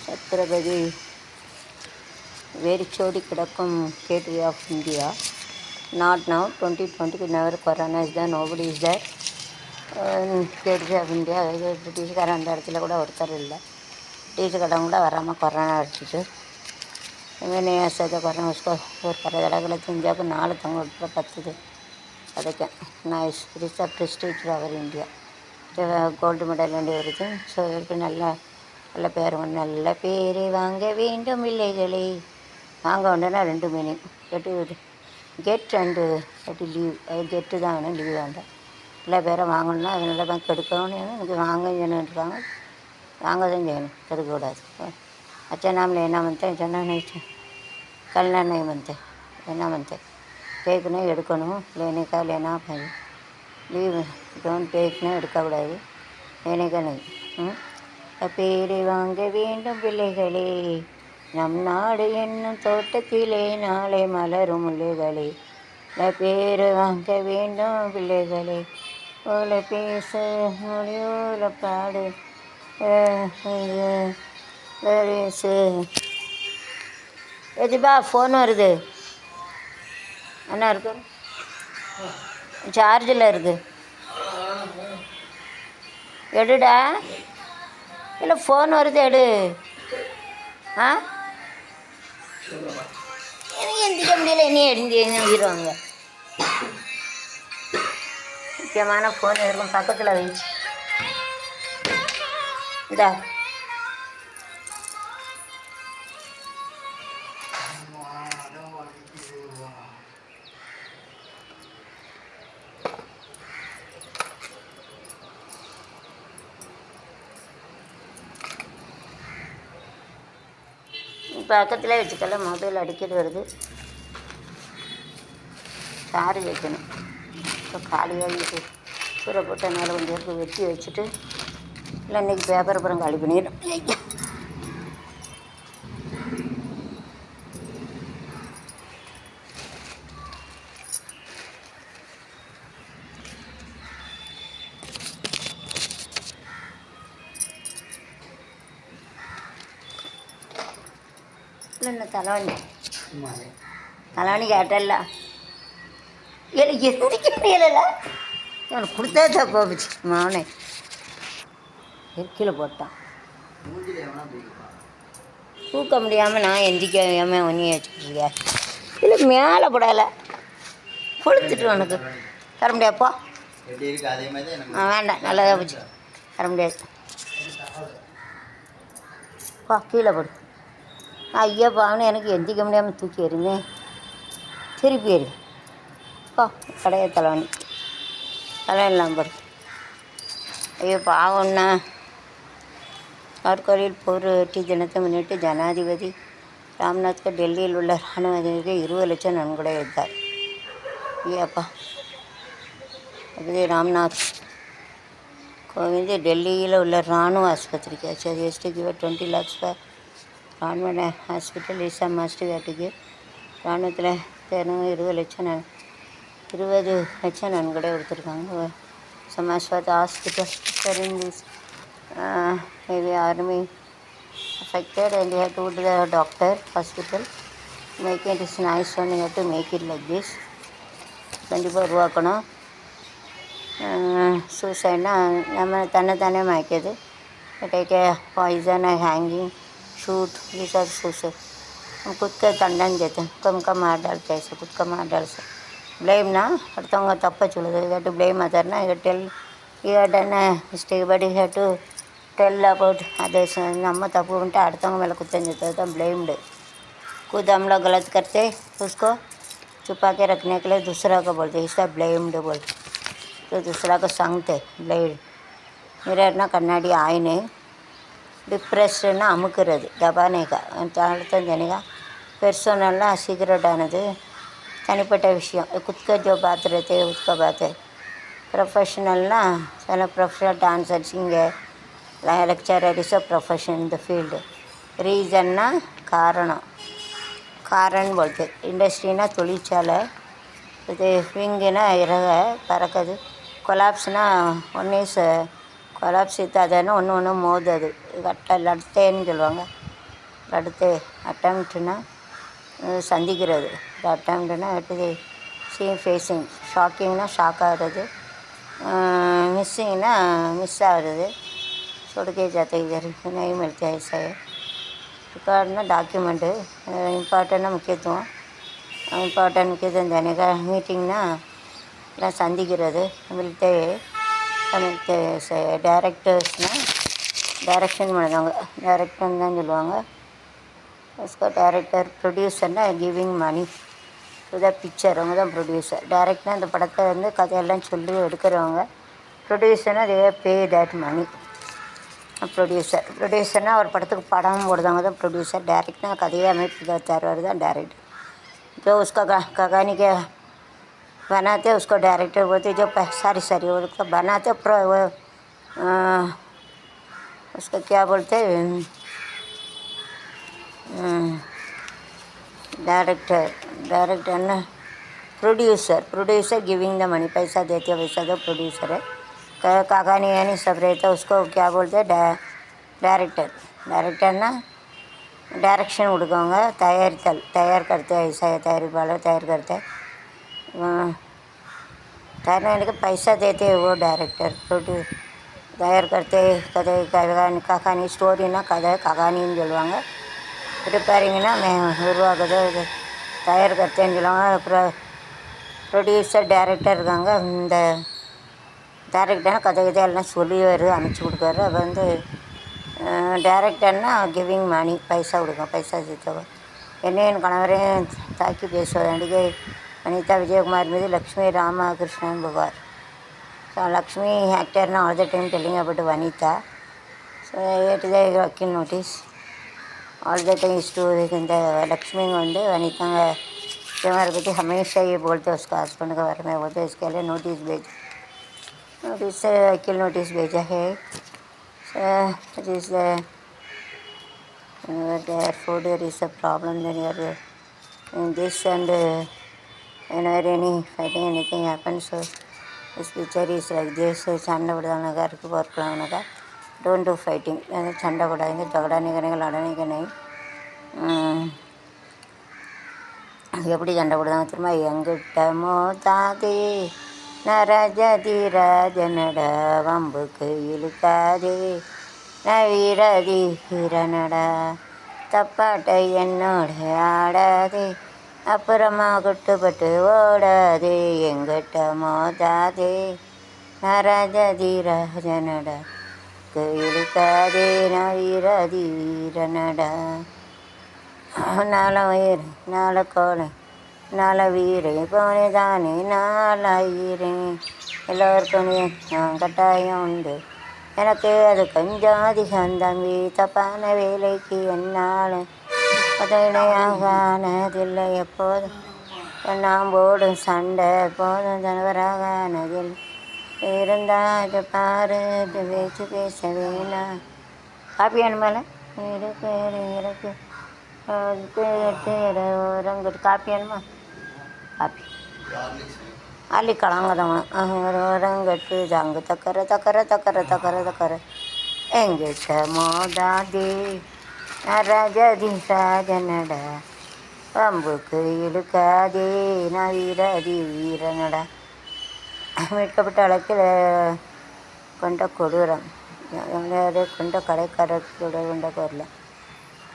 சத்ரபதி வெறிச்சோடி கிடக்கும் gateway of India. Not now 2020 never corona is there, nobody is there. Gateway of India. அதாவது பிரிட்டிஷ்காரன் அந்த இடத்துல கூட ஒருத்தர் இல்லை. பிரிட்டிஷ்காரன் கூட வராமல் கொரோனா அடிச்சிட்டு मैंने ऐसा तो करना उसको और कर लगा इंडिया को नाल तंग पत्तது ಅದಕ್ಕೆ nice it's a prestige our India. Gold medal வேண்டி வருது. ஸோ இவருக்கு நல்ல நல்ல பேர் நல்ல பேர் வாங்க வேண்டும் பிள்ளைகளே. வாங்க உடனே 2 மீனிங் கெட் அண்டு லீவ். அது கெட்டு தான் வேணும், லீவ் வேண்டாம். நல்ல பேரை வாங்கணும்னா அது நல்ல பேங்க் கெடுக்கணும்னு எனக்கு வாங்க இருக்காங்க. வாங்க தான் செய்யணும், கெடுக்கக்கூடாது. अच्छा नाम लेना बनता है, जना नहीं करना नहीं बनते, लेना बनते. टेक नहीं எடுக்கணும், लेने का लेना भाई. லீவ் டோன்ட் டேக்னா எடுக்கக்கூடாது, लेने का नहीं. பேரை வாங்க வேண்டும் பிள்ளைகளே. நம் நாடு என்னும் தோட்டத்திலே நாளை மலரும் முல்லைகளே. பேரை வாங்க வேண்டும் பிள்ளைகளே. ஓல பேச மொழியோல பாடு எதுப்பா ஃபோன் வருது? என்ன இருக்கு? சார்ஜில் இருக்குது. எடுடா. இல்லை ஃபோன் வருது, எடு. ஆ எனக்கு எந்திக்க முடியல, இனி எழுந்திடுவாங்க. முக்கியமான ஃபோன் இருக்கும், பக்கத்தில் வை. இதா பக்கத்தில் வச்சுக்கல, மொபைல் அடிக்கடி வருது. சார்ஜ் வைக்கணும். இப்போ காலியாகிட்டு சூறை போட்டு அதனால் கொஞ்சம் பேருக்கு வெட்டி வச்சுட்டு, இல்லை இன்றைக்கி பேப்பர் அப்புறம் காலி பண்ணிடணும். என்ன தலைவணி கேட்டல, எனக்கு எந்திரிக்க முடியல. அவனுக்கு கொடுத்தா தப்பா போச்சு. மாவனே கீழே போட்டான். தூக்க முடியாமல் நான் எந்திரிக்காமல் ஒன்றி வச்சுக்கிட்டிருக்கியா? இல்லை மேலே போடலை, கொளுத்துட்டு உனக்கு தர முடியாப்பா. வேண்டாம், நல்லதாக போச்சு, தர முடியாது. பா கீழே போடு. ஐயா பாவனு எனக்கு எந்திக்க முடியாமல் தூக்கி எறிந்தேன். திருப்பி எறி பா. கடைய தலைவணி தலைவெல்லாம் போடு. ஐயோ பாவம்னா. நாற்காலியில் போர் வெற்றி தினத்தை முன்னிட்டு ஜனாதிபதி ராம்நாத் டெல்லியில் உள்ள இராணுவ அதிகாரிக்கு 20 லட்சம் நன்கொடை வைத்தார். ஐயாப்பா. அது ராம்நாத் கோவிந்த் டெல்லியில் உள்ள இராணுவ ஆஸ்பத்திரிக்கு எஸ்டிக்கு 20 lakhs ராணுவ ஹாஸ்பிட்டல் ஈசா மாஸ்டர்காட்டுக்கு இராணுவத்தில் 20 லட்சம் நன்கொடை கொடுத்துருக்காங்க. சமாஜ்வாத் hospital in this maybe army affected and you have to go to the doctor hospital. Make it is nice one, you have to make it like this. கண்டிப்பாக உருவாக்கணும். சூசைட்னா நம்ம தன்னைத்தானே மயக்கிது. Take a poison hanging shoot ये सब suicide. हम खुद का दंडन देते हैं, कम का मार डालते हैं, ऐसे खुद का मार डाल से ब्लेम ना அடுத்தவங்க தப்பை சொல்லுது. யூ ஹேவ் டு ப்ளேம் அதர்னா you tell you have done mistake but you have to tell about others. நம்ம தப்பு பண்ணிட்டு அடுத்தவங்க மேலே குத்தம் சொல்கிறது தான் ब्लेम्ड. खुद हम लोग गलत करते उसको छुपा के रखने के लिए दूसरा को बोलते, इसका ब्लेम्ड बोलते. तो दूसरा को संगते ब्लेड. मिररना कन्नाडी आईने டிப்ரெஸ்டுன்னா அமுக்கிறது, தபானேகா அழுத்தம் தனிகா. பெர்சனல்னா சீக்ரெட்டானது, தனிப்பட்ட விஷயம். குத்க ஜோ பாத் ரஹते उसका बात है. ப்ரொஃபஷ்னல்னால் சில professional dancer singer lecturer is a profession இந்த ஃபீல்டு. ரீசன்னா காரணம், காரணம் போல்ட்டு. இண்டஸ்ட்ரினா தொழிற்சாலை, இது விங்குனா இறக பறக்குது. கொலாப்ஸ்னா ஒன்று கொலாப்ஸ் இத்தாதுன்னா ஒன்று ஒன்று மோதுது. லடுத்தேன்னு சொல்லுவாங்க. லடுத்தே அட்டம்ப்ட்னா சந்திக்கிறது. அட்டம்ப்ட்னா அடுத்தது ஃபேஸிங். ஷாக்கிங்னா ஷாக் ஆகிறது. மிஸ்ஸிங்னா மிஸ் ஆகிறது. சொடுக்கே जाते इधर नहीं मिलते ऐसा है. ரெக்கார்ட்னா டாக்குமெண்ட்டு. இம்பார்ட்டன்னா முக்கியத்துவம். இம்பார்ட்டன்ட் முக்கியத்துவம் தானே. மீட்டிங்னா எல்லாம் சந்திக்கிறது. மில்ட்டே டேரக்டர்ஸ்னால் டைரக்ஷன் பண்ணுறவங்க, டைரக்டர்னு தான் சொல்லுவாங்க. उसका டைரக்டர். ப்ரொடியூசர்னா giving money to the picture, அவங்க தான் ப்ரொடியூசர். டைரக்ட்னா அந்த படத்தை வந்து கதையெல்லாம் சொல்லி எடுக்கிறவங்க. ப்ரொடியூசர்னால் தே பே தட் மணி. ப்ரொடியூசர். ப்ரொடியூசர்னால் ஒரு படத்துக்கு படம் போடுறவங்க தான் ப்ரொடியூசர். டைரக்ட்னா கதையை அமைப்பு தருவார் தான் டைரக்டர். जो उसका कहानी के बनाते उसको डायरेक्टर बोलते. जो सारी वो उसको बनाते वो उसको क्या बोलते डायरेक्टर. डायरेक्टर ना producer. Producer giving the money, पैसा देते वैसा तो प्रोड्यूसर है. कहानी यानी सब रहता उसको क्या बोलते हैं डायरेक्टर. डायरेक्टर ना डायरेक्शन கொடுக்கவங்க. தயாரித்தல், தயார் करते ऐसा है तैयारीवाला तैयार करते हैं. तैयार के पैसा देते वो डायरेक्टर. प्रोड्यूस तैयार करते कதை ககானி. ஸ்டோரினா கதை ககானின்னு சொல்லுவாங்க. ப்ரிப்பேரிங்னா உருவாக்குது தயார் கர்த்தேன்னு சொல்லுவாங்க. அப்புறம் ப்ரொடியூசர் டைரக்டர் இருக்காங்க. இந்த டைரக்டர்னா கதை எல்லாம் சொல்லுவார், அமைச்சு கொடுக்குறாரு. அது வந்து டைரக்டர்னா கிவிங் மணி, பைசா கொடுக்கும், பைசா சேர்த்தவர். என்னையும் என் கணவரையும் தாக்கி பேசுவார். நடிகை அனிதா விஜயகுமார் மீது லக்ஷ்மி ராமகிருஷ்ணன் புகார். ஸோ லக்ஷ்மி ஆக்டர்னா all the time telling about Vanitha. So ஏட்டு த வக்கீல் notice all the time too. இந்த लक्ष्मी வந்து वनीता के हमारे पति हमेशा ये बोलते उसका हस्बैंड के बारे में बोलते. इसके लिए नोटिस वकील नोटिस भेजा है. It is therefore there is a problem then you are in this and whenever any fighting anything happens, so this picture is like this. சண்டை போடுறாங்க இருக்கு போர்க்கலாம்னாக்கா डोंट डू फाइटिंग. சண்டை போடாதீங்க, झगड़ा नहीं करेंगे, लड़ने का नहीं. எப்படி சண்டை போடுதாங்க திரும்ப. எங்கிட்ட மோதாதே நரஜதி ராஜனட வம்புக்கு இழுக்காதே நவீரதி வீரனடா தப்பாட்டை என்னோட ஆடாதே அப்புறமா குட்டுப்பட்டு ஓடாதே எங்கிட்ட மோதாதே நரஜதி ராஜனடா இழுக்காதே நவீரதி வீரனடா. நாள வயிறு நாள கோலை நாள வீரை போனே தானே நாளாயிரேன். எல்லோருக்கும் நான் கட்டாயம் உண்டு, எனக்கு அது கொஞ்சம் அதிகம் தம்பி. தப்பான வேலைக்கு என்னாலும் அது இணையாகானதில்லை. எப்போதும் நான் போடும் சண்டை எப்போதும் தனவராகானதில்லை. இருந்தா இது பாரு பேச்சு பேச வேணாம். காப்பி வேணுமால இருக்கு இருக்கு ஓரங்கட்டு காப்பி வேணுமா? காப்பி அள்ளி கலங்கதவன் ஓரங்கட்டு ஜாங்கு தக்கர தக்கர தக்கர தக்கர தக்கர எங்கிட்ட மோதாதே ராஜதி ராஜனடா வம்புக்கு இழுக்காதே நான் வீரதி வீரனடா. மீட்கப்பட்ட அழைக்கில் கொண்ட கொடூரம். கொண்ட கடைக்காரர் கொண்ட கோரில்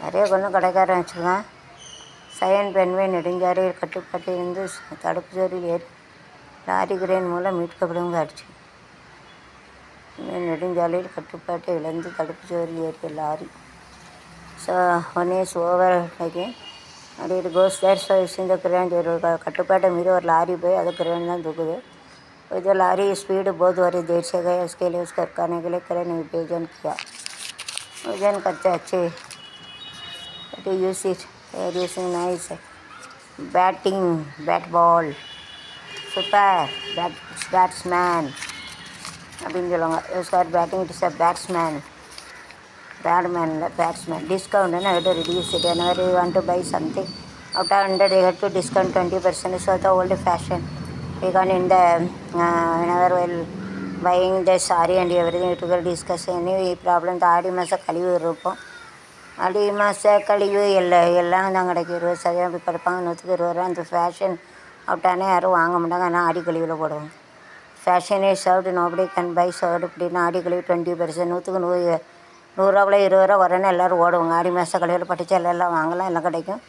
நிறைய கொண்டு கடைக்காரன் வச்சுருக்கான். சயன் பெண்மை நெடுஞ்சாலையில் கட்டுப்பாட்டில் இருந்து தடுப்பு சுவரில் ஏறி லாரி கிரேன் மூலம் மீட்கப்படும் காட்சி. நெடுஞ்சாலையில் கட்டுப்பாட்டை இழந்து தடுப்பு சுவரில் ஏறிய lorry. So one is over again அப்படி இட் கோஸ் தேர். ஸோ இந்த கிரேன் ஒரு கட்டுப்பாட்டை மீறி ஒரு லாரி போய் அது கிரேன் தான் தூக்குது. जो लारी स्पीड बहुत हो रही देर से गए, उसके लिए उसको करने के लिए क्रेन विभेजन किया. विभेजन करते अच्छे use it using nice batting bat ball super batsman அப்படின்னு சொல்லுவாங்க. Square batting it is a batsman. Batman இல்லை பேட்ஸ்மேன். டிஸ்கவுண்ட்னா I to reduce it whenever you want to buy something out of 100 you have to discount 20%. So the old fashion because in the whenever while buying the saree and everything it will discuss any problem. இந்த ஆடி மாதம் கழிவு இருக்கும். ஆடி மாத கழிவு எல்லாம் தான் கிடைக்கும். 20% அப்படி கொடுப்பாங்க. 100 அந்த ஃபேஷன் அவுட்டானே யாரும் வாங்க மாட்டாங்க. ஆனால் ஆடி கழிவில் போடுவாங்க. Fashion is served nobody can buy served அப்படின்னா ஆடி கழிவு 20%. 100 20 வரேன்னு எல்லோரும் ஓடுவாங்க. ஆடி மாத கழிவில் பட்டு எல்லாம் வாங்கலாம். எல்லாம் கிடைக்கும்.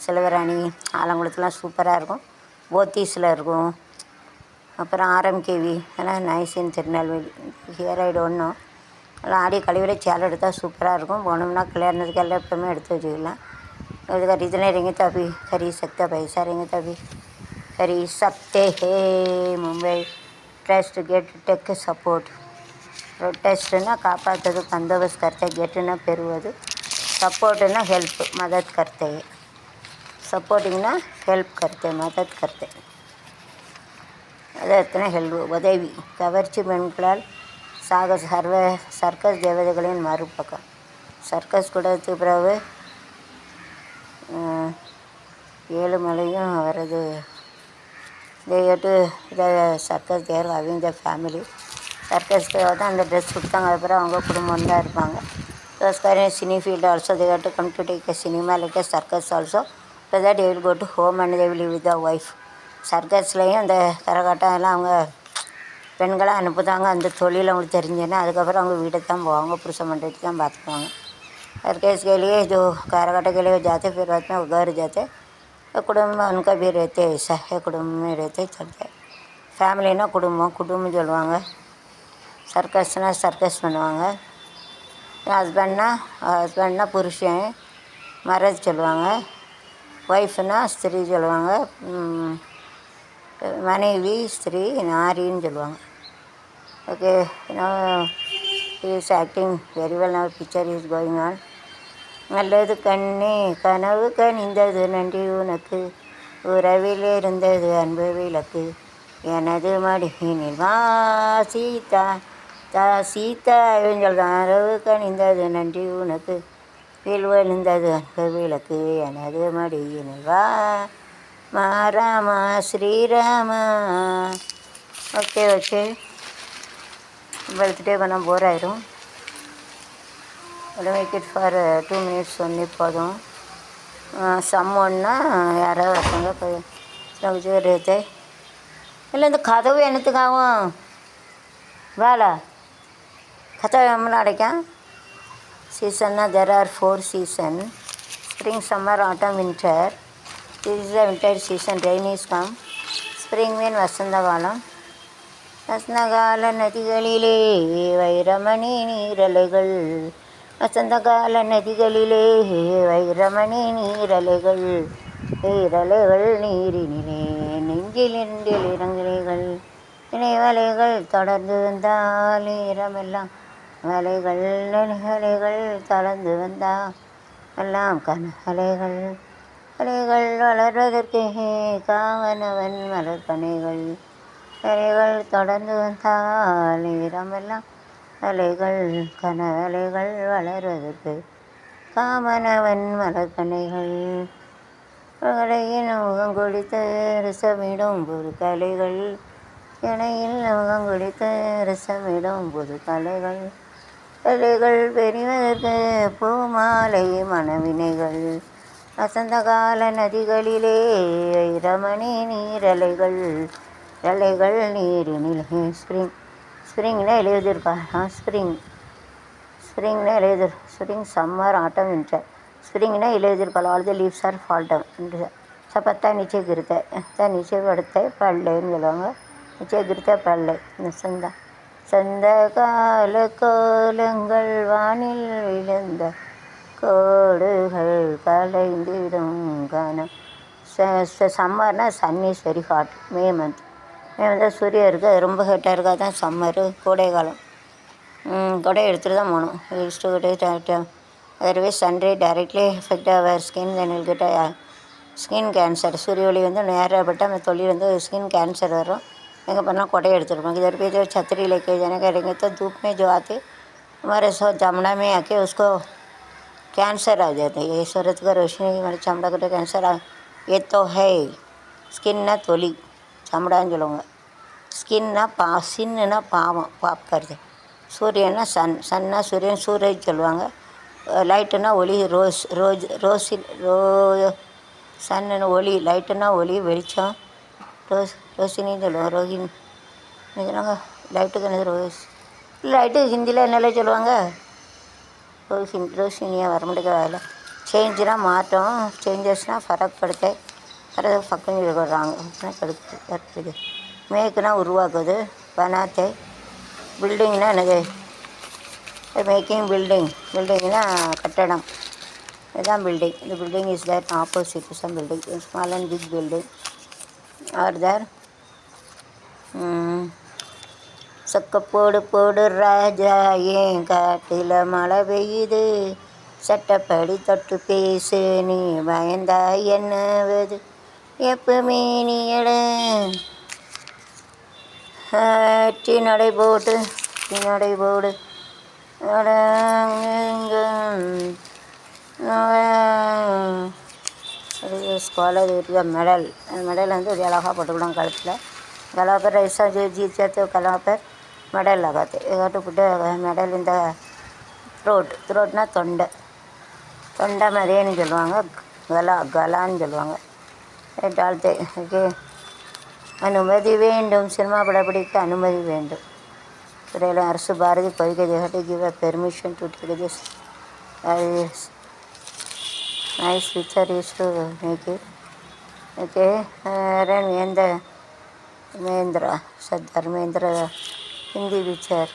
சிலுவராணி ஆலங்குளத்துலாம் சூப்பராக இருக்கும். போத்தீஸில் இருக்கும். அப்புறம் ஆர்எம்கேவி ஆனால் நைஸின் Tirunelveli here I don't know. எல்லாம் ஆடி கழிவில் சேலை எடுத்தால் சூப்பராக இருக்கும். போனோம்னா கல்யாணத்துக்கு எல்லாம் எப்பவுமே எடுத்து வச்சுக்கலாம். இது खरीदने रहेंगे तो अभी खरीद सकते हैं. पैसा रहेंगे तो अभी खरीद सकते हैं. Mumbai trust get tech support. प्रोटेस्टना कापातದು बंदोबस्त करते. गेटना पेरुवದು. सपोर्टना हेल्प मदद करते. सपोर्टिंगना हेल्प करते मदद करते. அதனை ஹெல்ப் உதவி. கவர்ச்சி பெண்களால் சர்க்கஸ் தேவதைகளின் மறுபக்கம். சர்க்கஸ் கூடத்துக்கு பிறகு ஏழுமலையும் அவரது தேட்டு இதை சர்க்கஸ் தேர் அவங்க ஃபேமிலி சர்க்கஸ்க்கு தான் அந்த ட்ரெஸ் கொடுத்தாங்க. அதுக்கப்புறம் அவங்க குடும்பம் தான் இருப்பாங்க. தோஸ்காரன் cine field also they have to come to take a cinema like a circus also. இப்போ தான் they will go to home and they will live with the wife. சர்க்கஸ்லேயும் அந்த கரகாட்டம் எல்லாம் அவங்க பெண்களை அனுப்புதாங்க. அந்த தொழில் அவங்களுக்கு தெரிஞ்சுன்னா அதுக்கப்புறம் அவங்க வீட்டை தான் போவாங்க. புருஷன் மண்டிட்டு தான் பார்த்துக்குவாங்க. सर्कस के लिए जो करकट के लिए जाते फिर बाद में घर जाते. कुटुंब में उनका भी रहते ऐसा है. कुटुंब में रहते चलते. ஃபேமிலினா குடும்பம் சொல்லுவாங்க. சர்க்கஸ்னால் சர்க்கஸ் பண்ணுவாங்க. ஹஸ்பண்ட்னா புருஷன் மரேஜ் சொல்லுவாங்க. ஒய்ஃப்னா ஸ்திரீ சொல்லுவாங்க. மனைவி ஸ்திரீ நாரின்னு சொல்லுவாங்க. Okay is acting very well. Now picture is going on. நல்லது கண்ணே கனவு கனிந்தது நன்றி உனக்கு உறவில் இருந்தது அன்பு விளக்கு எனது மடியினில் வா சீதா சீதா சொல்கிறான். கனவு கனிந்தது நன்றி உனக்கு விழுந்தது அன்பு விளக்கு எனது மடியினில் வா ராமா ஸ்ரீராமா. ஓகே பர்த்டே பண்ணால் போர் ஆயிரும். மேக் இட் ஃபார் 2 minutes ஒன்றே போதும். சம்மொன்னா யாரோ ஒருத்தவங்க ரேத்தை இல்லை. இந்த கதவு என்னத்துக்காகும் வேலை கதவு எம்மளும் அடைக்கும். சீசன்னா there are 4 season. Spring summer autumn winter. This is the winter season. Rain is come. Spring mean வசந்த காலம். வசந்தகால நதிகளிலே வைரமணி நீரலைகள். வசந்தகால நதிகளிலே வைரமணி நீரலைகள். நீரினிலே நெஞ்சிலிருந்தில் இறங்கிலைகள். இணைவலைகள் தொடர்ந்து வந்தால் ஈரமெல்லாம் வலைகள் நிலைகள் தொடர்ந்து வந்தால் எல்லாம் கனகலைகள். அலைகள் வளர்வதற்கு காவனவன் மலர்கனைகள். அலைகள் தொடர்ந்து வந்தால் ஈரமெல்லாம் அலைகள் கனலைகள் வளர்வதற்கு காமனவன் மலர்கனைகள். கலையின் முகம் குடித்து ரசமிடும் புது கலைகள். இணையில் முகம் குடித்து ரசமிடும் புது கலைகள். கலைகள் பெறுவதற்கு பூமாலை மணவினைகள். வசந்தகால நதிகளிலே வைரமணி நீரலைகள். அலைகள் நீரினிலே ஸ்ப்ரிங்னா எழுதியிருப்பா. ஸ்ப்ரிங்னா எழுதிரு. Spring summer autumn winter. स्प्रिंगना इलेदिरपल all the leaves are fall down. सब पत्ता नीचे गिरता है. पत्ता नीचे पड़ता है पल्ले बोलूँगा. नीचे गिरता है पल्ले. சந்த கால கோலங்கள் வானில் விழுந்த கோடுகள் கலைந்திடும் கானம். சம்மர்னா sun is very hot. May month சூரியன் இருக்குது. அது ரொம்ப ஹீட்டாக இருக்குது. அதுதான் சம்மரு. கோடை காலம். கொடை எடுத்துகிட்டு தான் போகணும். இஷ்டு கொடை otherwise sunray directly effect our skin. Then will get skin cancer. சூரிய ஒளி வந்து நேராக பட்டால் அந்த தொழில் வந்து ஸ்கின் கேன்சர் வரும். एंगे पन्ना कोटे एड़ते इधर पे जो छतरी लेके जाने करेंगे तो धूप में जो आते हमारे सो चमड़ा में आके उसको कैंसर आ जाता है। ये सूरत का रोशनी हमारे चमड़ा को कैंसर आ ये तो है स्किन ना तोली चमड़ा चलूँगा स्किन ना सिन ना पाव पाप करते सूर्यना सन सन्ना सूर्यन सूरज चलवांगा லைட்டுனா ஒளி रो சன்னு ஒளி லைட்டுனா ஒளி வெளிச்சம் ரோஷினின்னு சொல்லுவாங்க ரோஹின் சொல்லுவாங்க லைட்டுக்கு என்னது லைட்டு ஹிந்தியில் என்னெல்லாம் சொல்லுவாங்க ரோஷினியாக வர முடியாது சேஞ்சுனா மாற்றம் சேஞ்சஸ்னால் ஃபரக் படுத்த ஃபரக் பக்கம் சொல்கிறாங்க கடுக்குது மேக்குனா உருவாக்குது பனாத்தை பில்டிங்னா என்னது மேக்கிங் பில்டிங்னா கட்டடம் இதுதான் பில்டிங் இந்த building is there opposite is building small and big building are there சொக்க போடு போடு ராஜா ஏன் காட்டில் மழை பெய்யுது சட்டப்படி தொட்டு பேசு நீ பயந்தா என்னவது எப்பவுமே நீ டீ நடை போடு ஸ்காலர் ஏரியா மெடல் வந்து ஒரு அழகாக போட்டுக்கலாம் கழுத்தில் गला पर ऐसा जो जीत जाते हो गला पर मेडल लगाते तो पुट मेडल इन द थ्रोटना தொண்டை மாதிரின்னு சொல்லுவாங்க கலான்னு சொல்லுவாங்க டால்ते ஓகே அனுமதி வேண்டும் சினிமா படப்பிடிக்க அனுமதி வேண்டும் இடையில அரசு பாரதி கொள்கை to give a permission to take this nice picture is to make it okay எந்த Dharmendra Hindi picture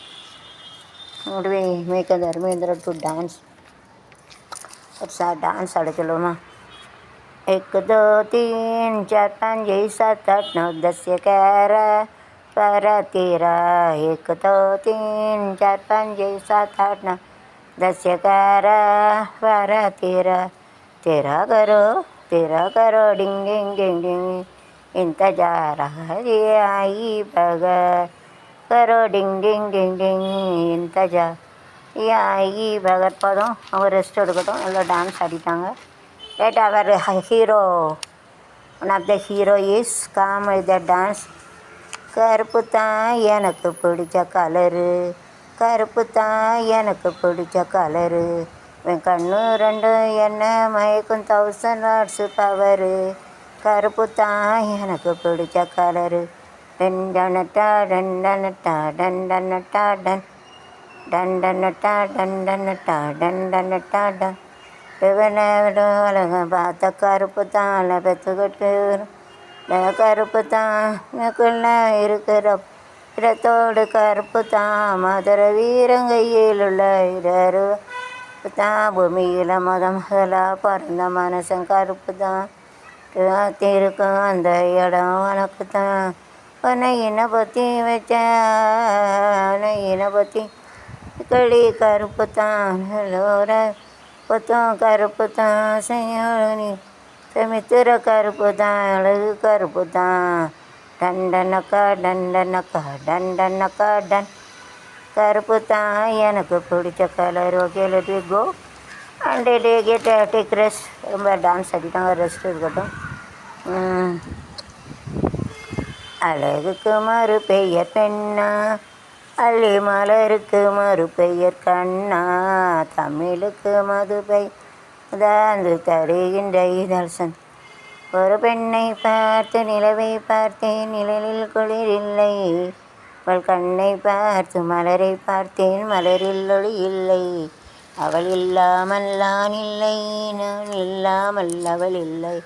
make Dharmendra to dance dance आड़े चलो ना 1 2 3 4 5 6 7 8 9 10 11 12 13 1 2 3 4 5 6 7 8 9 10 11 12 13 13 करो डिंग डिंग डिंग डिंग इंतजार है आई बगर करो डिंग डिंग डिंग डिंग इंतजार आई बगर போதும் அவங்க ரெஸ்ட் எடுக்கட்டும் நல்லா டான்ஸ் ஆடிட்டாங்க right our hero one of the hero is calm with the dance கருப்பு தான் எனக்கு பிடிச்ச கலரு கருப்பு தான் எனக்கு பிடிச்ச கலரு என் கண்ணு ரெண்டு என்ன மயக்கும் 1000 வாட்ஸ் பவரு கருப்பு தான் எனக்கு பிடிச்ச கலரு டண்டனட்டா டண்டனட்டா டண்டனட்டா டன் டண்டனட்டா டண்டனட்டா டண்டனட்டா டன் உலகம் பார்த்த கருப்பு தான் பெற்றுக்கிட்டு கருப்பு தான் எனக்குள்ள இருக்கிற இடத்தோடு கருப்பு தான் மதுர வீரங்கையில் உள்ள இடரு தான் பூமியில் முதலாக பிறந்த மனுஷன் கருப்பு தான் காத்திருக்கும் அந்த இடம் உனக்கு தான் உன்னை பற்றி வச்ச உன்னை பற்றி களி கருப்பு தான் புத்தம் கருப்பு தான் செய்யி செமித்திர கருப்பு தான் அழகு கருப்பு தான் டண்டனக்கா டண்டனக்கா டண்டனக்கா டன் கருப்பு தான் எனக்கு பிடிச்ச colour okay let we go and take rest ரொம்ப டான்ஸ் ஆடிட்டாங்க ரெஸ்ட் இருக்கட்டும் அழகுக்கு மறு பெயர் பெண்ணா அள்ளி மலருக்கு மறு பெயர் கண்ணா தமிழுக்கு மது பெய்தாந்து தருகின்ற இதழ்சன் ஒரு பெண்ணை பார்த்து நிலவை பார்த்தேன் நிழலில் குளிரில்லை அவள் கண்ணை பார்த்து மலரை பார்த்தேன் மலரில் ஒளி இல்லை அவள் இல்லாமல் நான் இல்லை நான் இல்லாமல் அவள் இல்லை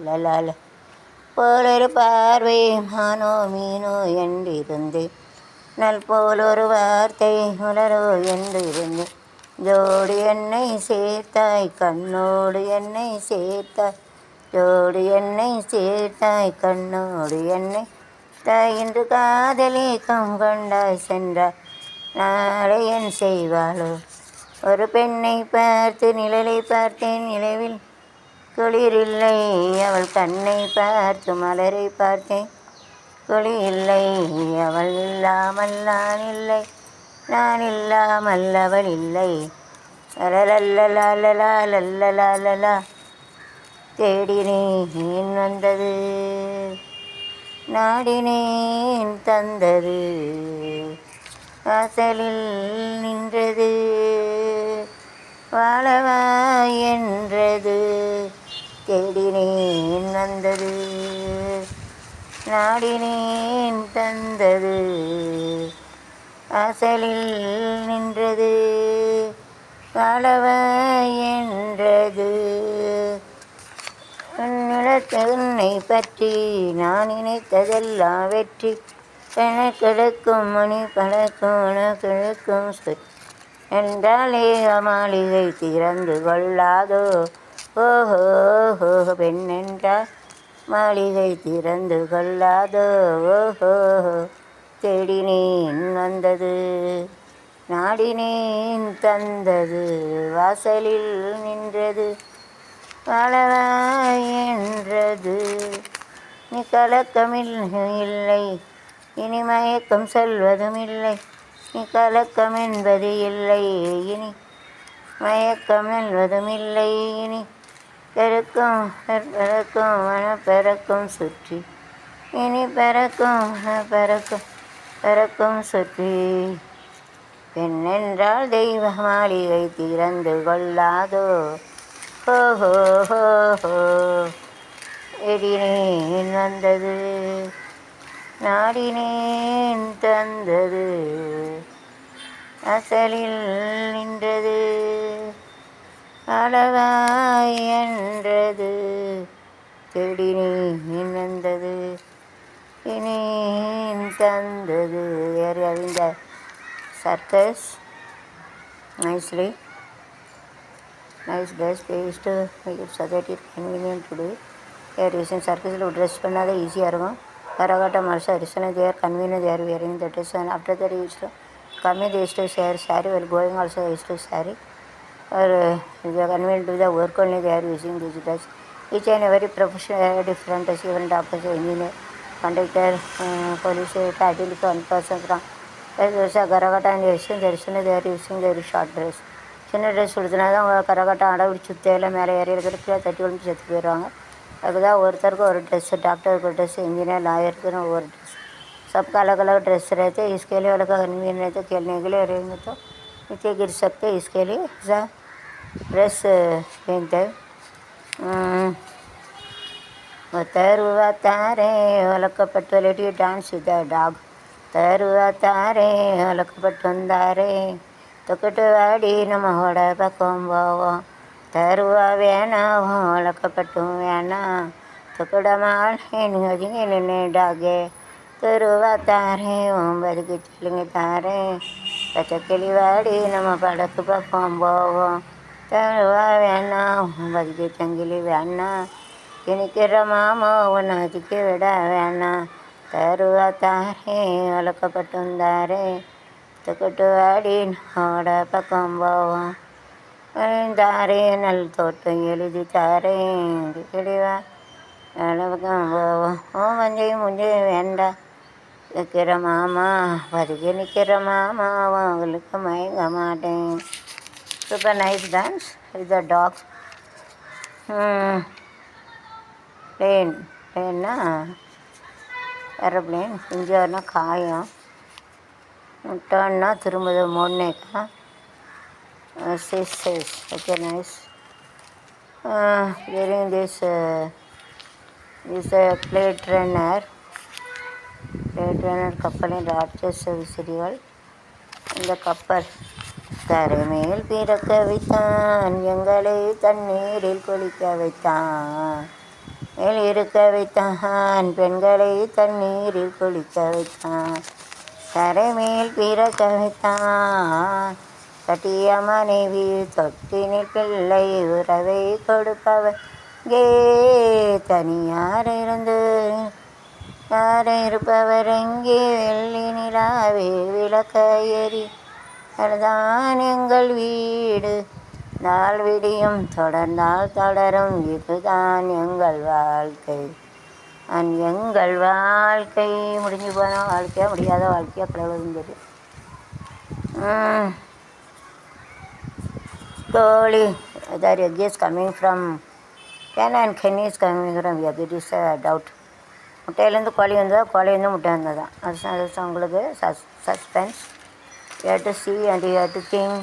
லலலால போலொரு பார்வை மானோ மீனோ என்றிருந்தேன் நல் போலொரு வார்த்தை உலரோ என்றிருந்தேன் ஜோடி என்னை சேர்த்தாய் கண்ணோடு என்னை சேர்த்தாய் ஜோடி என்னை சேர்த்தாய் கண்ணோடு என்னை தாய் இன்று காதலிக்கும் கொண்டாய் சென்றாய் நாளை என் செய்வாளோ ஒரு பெண்ணை பார்த்து நிழலை பார்த்தேன் நிலவில் குளிரில்லை அவள் கண்ணை பார்த்து மலரை பார்த்தேன். குளிரில்லை அவள் இல்லாமல் நான் இல்லை, நான் இல்லாமல் அவள் இல்லை. லலலலலலலலலலலா தேடினேன் வந்தது, நாடினேன் தந்தது, வாசலில் நின்றது, வாழவா என்றது. தேடினேன் வந்தது, நாடினேன் தந்தது, வாசலில் நின்றது, வாழவா என்றது. உன்னை பற்றி நான் நினைத்ததெல்லாம் வெற்றி. கிழக்கும் மணி பழக்கும் கிழக்கும் என்றாலே மாளிகை திறந்து கொள்ளாதோ. ஓஹோ பெண் என்றால் மாளிகை திறந்து கொள்ளாதோ. ஓஹோ தேடினேன் வந்தது, நாடினேன் தந்தது, வாசலில் நின்றது, வாழவா என்றது. நீ கலக்கமில்லை, இனி மயக்கம் சொல்வதும் இல்லை. நீ கலக்கம் என்பது இல்லை, இனி மயக்கம் என்பதும் இல்லை. இனி பெருக்கும் பிறக்கும் மனப்பெறக்கும் சுற்றி, இனி பெறக்கும் பிறக்கும் பிறக்கும் சுற்றி. பெண்ணென்றால் தெய்வ மாளிகை திறந்து கொள்ளாதோ. ஓஹோ எடினேன் வந்தது, நாடினேன் தந்தது, அசலில் நின்றது, அளவா என்றது. தேடினேன் வந்தது, இனேன் தந்தது. அறிந்த circus nicely. Nice dress pays to make it so that it convenient to do. They are using circus dress பண்ணாத ஈஸியாக இருக்கும். கரகாட்டம் also additional they are convenient, they are wearing the dress, and after that used to come they used to wear saree, while going also used to saree, or they are convenient to the work only they are using this dress. Each and every profession different, even doctor, engineer, conductor, police, title, one person from Karakattam and additional they are using their short dress. சின்ன dress கொடுத்தனா தான் அவங்க கரகாட்டம் அடவிடி சுத்தையில் மேலே ஏறி இருக்கிற கீழே தட்டி விழுந்து செத்து போயிடுவாங்க. அதுக்கு தான் ஒருத்தருக்கு ஒரு ட்ரெஸ்ஸு, டாக்டருக்கு ஒரு ட்ரெஸ்ஸு, இன்ஜினியர் லாயருக்குன்னு ஒவ்வொரு ड्रेस. सबका अलग अलग ड्रेस रहते, इसके लिए अलग कन्वीनियंट रहते, खेलने के लिए रहेंगे तो नीचे गिर सकते, इसके लिए ऐसा ड्रेस पहनते हैं. ತರುವಾತಾರೆ ಹೊಲಕಪಟ್ಟು ಲೆಟಿ ಡ್ಯಾನ್ಸ್ ಇದೆ ಡಾಗ್. ತರುವಾತಾರೆ ಹೊಲಕಪಟ್ಟೊಂದಾರೆ ತೊಕಟುವಾಡಿ ನಮ್ಮ ಹೊಡಬಕೊಂಬವ. ತರುವ ವ್ಯಾನ ಹೊಲಕಪಟ್ಟು ವ್ಯಾನ ತೊಕಡ ಮಾಡಿ ಹೊಜಿಗೆ ಡಾಗೆ. ತರುವಾತಾರೆ ಬದುಕಿ ಚೆಲ್ಲಿಂಗಿತಾರೆ ಕಚಕಿಳಿವಾಡಿ ನಮ್ಮ ಪಡಕು ಪಕೊಂಬವ. ತರುವ ವ್ಯಾನ ಬದುಕಿ ಚಂಗಿಲಿ ವ್ಯಾನ கிணிக்கிற மாமா உன்னை அதிக்க விட வேணாம். தருவாத்தாரே வளர்க்கப்பட்டுந்தாரே தொக்கட்டு வாடி நோட பக்கம் போவோம். தாரே நல் தோட்டம் எழுதி தாரே கிழிவா பக்கம் போவோம். ஓ மஞ்சை முஞ்சை வேண்டாம் வைக்கிற மாமா பதுக்கி நிற்கிற மாமா அவங்களுக்கு மயங்க மாட்டேன். Super nice dance with the dog. பிளேன்னா ஏரோப்ளேன், இந்தியானா காயம், டர்ன்னா திரும்புது மோட்னேக்கா. சிஸ் okay nice. during this plate runner கப்பலின் ராட்சச விசிறிகள். இந்த கப்பல் தரை மேல் பிறக்க வைத்தான், எங்களை தண்ணீரில் குளிக்க வைத்தான். மேல் இருக்க வைத்தான், பெண்களை தண்ணீரில் குளிக்க வைத்தான். தரை மேல் பிறக்க வைத்தான், கட்டிய மனைவி தொட்டினில் பிள்ளை உறவை கொடுப்பவர். கே தனியார் இருந்து யார் இருப்பவர் எங்கே? வெள்ளி நிலாவே விளக்க எரி, அதுதான் எங்கள் வீடு. நாள் விடியும் தொடர்ந்தால் தொடரும் இதுதான் எங்கள் வாழ்க்கை. எங்கள் வாழ்க்கை முடிஞ்சு போன வாழ்க்கையாக முடியாத வாழ்க்கையாக கடவுளுங்கிறது. Slowly, the egg is coming from Ken and Ken is coming from egg. It is a doubt. முட்டையிலேருந்து கோழி வந்ததா, கோழிலேருந்து முட்டை வந்ததா, அது உங்களுக்கு suspense. You have to C and you have to think.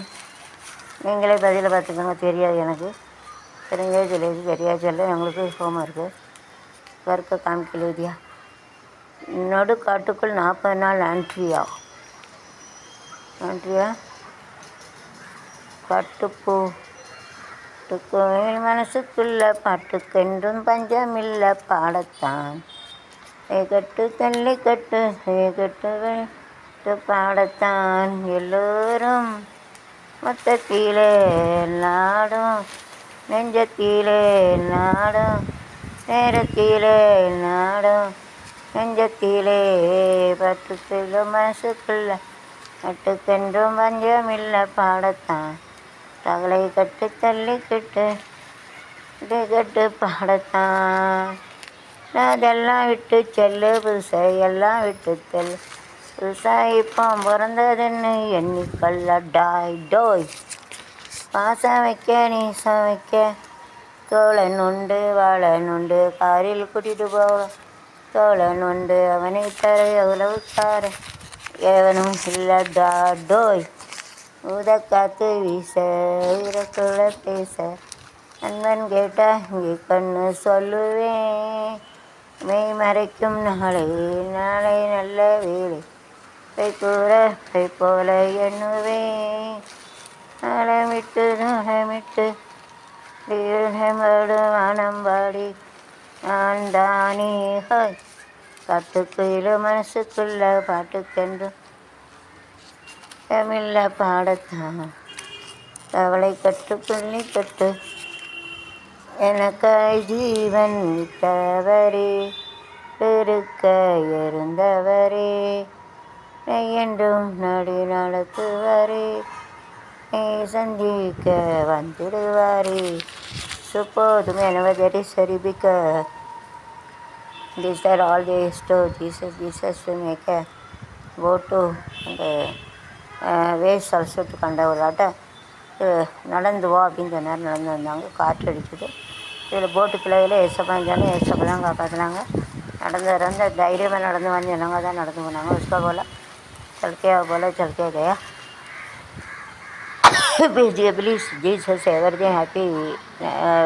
நீங்களே பதிலை பார்த்துக்கோங்க. தெரியாது எனக்கு, தெரிஞ்சே சொல்லியது, தெரியாது சொல்ல எங்களுக்கு ஹோம் இருக்குது. வர்க்க காமிக்கல இல்லையா? நடு காட்டுக்குள் 40 நாள் ஆண்ட்ரியா காட்டுப்பூ மனசுக்குள்ள பாட்டுக்கென்றும் பஞ்சமில்ல பாடத்தான் கட்டு தள்ளி கட்டு கட்டு பாடத்தான் எல்லோரும் மொத்தத்திலே நாடும் நெஞ்சத்திலே நாடும் நேரத்திலே நாடும் நெஞ்சத்திலே பாட்டுக்குள்ள மனசுக்குள்ள பாட்டுக்கென்றும் பஞ்சமில்ல பாடத்தான் தகலை கட்டு தள்ளி கட்டு கட்டு பாடத்தான். அதெல்லாம் விட்டு செல்லு புதுசையெல்லாம் விட்டு செல்லு புதுசாக இப்போ பிறந்ததுன்னு எண்ணிக்கல்ல டாய் டோய். பாசம் வைக்க நீ சமைக்க தோழன் உண்டு வாழன் உண்டு காரில் கூட்டிகிட்டு போகலாம் தோழன் உண்டு அவனை தர எவ்வளவு தார எவனும் இல்லை டோய். ஊதக்காத்து வீச உயிரக்குள்ள பேச நண்பன் கேட்டா இங்கே கண்ணு சொல்லுவேன். மெய் மறைக்கும் நாளை நாளை நல்ல வேலை கூற போல எண்ணுவேன். நலமிட்டு வானம்பாடி நான் தானே ஹாய் காட்டுக்குயிலு மனசுக்குள்ள பாட்டுக்கென்று தமிழ்ல பாடத்தான் தவளை கட்டு புள்ளி கட்டு எனக்காய் ஜீவன் விட்டவரே பெருக்க இருந்தவரே என்றும் நடி நடத்துவரே சந்திக்க வந்துடுவாரே. சுப்போதும் எனவதரி சரிபிக்க these are all the stories Jesus to make a go to the ways also to கண்ட ஒரு ஆட்டம் நடந்து வா அப்படின்னு சொன்னார். நடந்து வந்தாங்க. காற்று அடிக்குது. இதில் போட்டு பிள்ளைகளே ஏசப்பாஞ்சாலும் ஏசப்பெல்லாம் காப்பாற்றினாங்க. நடந்து வந்த தைரியமாக நடந்து வந்தாங்க. தான் நடந்து போனாங்க. உஸ்கா போல் சல்கே போல் சல்கே கயா. Please Jesus everything happy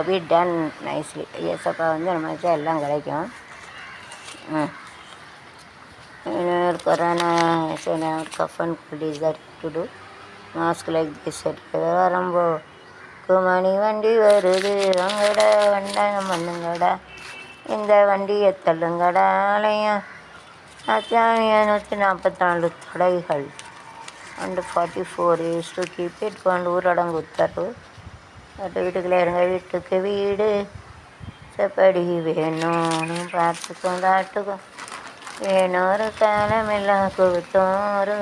we done nicely. ஏசப்பா வந்து நம்மளுக்கு எல்லாம் கிடைக்கும். கொரோனா கஃபன் is that to do mask like this ரொம்ப குமணி வண்டி வருது வாங்கடா வண்டாயம் பண்ணுங்கடா இந்த வண்டியை தள்ளுங்கடா ஆலயம் அச்சாமிய 144 தடைகள் and 44 is to keep it கொண்டு ஊரடங்கு உத்தரவு. வீட்டுக்குள்ளே இருங்க. வீட்டுக்கு வீடு செப்படி வேணும்னு பார்த்துக்கும் வேணொரு காலமெல்லாம் கூத்தோறு